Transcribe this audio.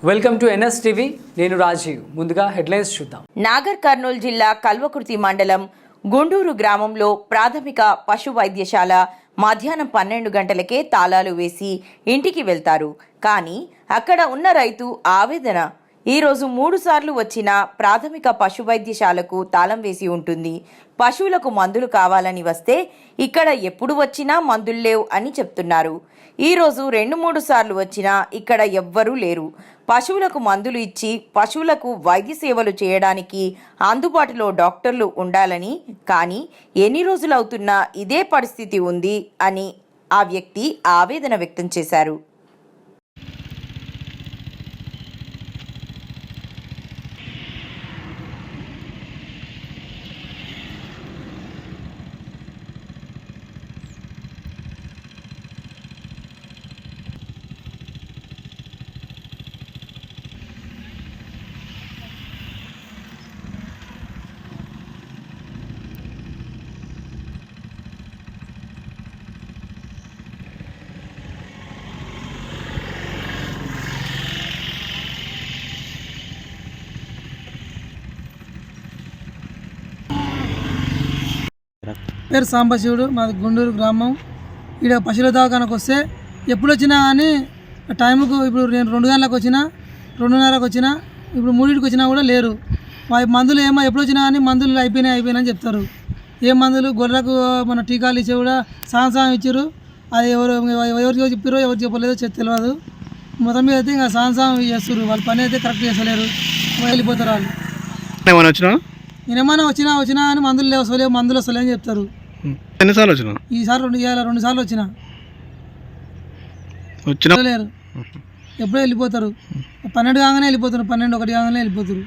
Welcome to NS TV. నేను రాజీవ్. ముందుగా headlines చూద్దాం. నాగర్ కర్నూలు జిల్లా కల్వకుర్తి మండలం గుండూరు గ్రామంలో ప్రాథమిక పశు వైద్యశాల మధ్యాహ్నం 12 గంటలకే తాళాలు వేసి ఇంటికి వెళ్తారు. కానీ అక్కడ ఉన్న రైతు ఆవేదన. ఈరోజు 3 సార్లు వచ్చిన ప్రాథమిక పశు వైద్యశాలకు తాళం వేసి ఉంటుంది. పశువులకు మందులు కావాలని వస్తే ఇక్కడ ఎప్పుడు వచ్చినా మందులు లేవు అని చెప్తున్నారు. ఈరోజు 2-3 సార్లు వచ్చినా ఇక్కడ ఎవ్వరూ లేరు. పశువులకు మందులు ఇచ్చి పశువులకు వైద్య సేవలు చేయడానికి అందుబాటులో డాక్టర్లు ఉండాలని, కానీ ఎన్ని రోజులవుతున్నా ఇదే పరిస్థితి ఉంది అని ఆ వ్యక్తి ఆవేదన వ్యక్తం చేశారు. పేరు సాంబశివుడు, మాది గుండూరు గ్రామం. ఇక్కడ పశువుల దవాఖానకు వస్తే ఎప్పుడు వచ్చినా కానీ టైంకు, ఇప్పుడు నేను 2 గంటలకు వచ్చినా, 2:30కు వచ్చినా, ఇప్పుడు 3కి వచ్చినా కూడా లేరు. మందులు ఏమో ఎప్పుడు వచ్చినా కానీ మందులు అయిపోయినాయని చెప్తారు. ఏ మందులు గొర్రెలకు మన టీకాలు ఇచ్చి కూడా సాయం ఇచ్చారు. అది ఎవరికి చెప్పారో ఎవరు చెప్పలేదో తెలియదు. మొత్తం మీద అయితే ఇంకా సాయం చేస్తారు. వాళ్ళ పని అయితే కరెక్ట్ చేస్తలేరు, వెళ్ళిపోతారు వాళ్ళు. నేనేమన్నా వచ్చినా అని మందులు వస్తలే అని చెప్తారు. ఎన్నిసార్లు వచ్చినా? ఈసారి 2 సార్లు వచ్చినా లేరు. ఎప్పుడో వెళ్ళిపోతారు. 12 కాగానే వెళ్ళిపోతారు, 12-1 కాగానే వెళ్ళిపోతారు.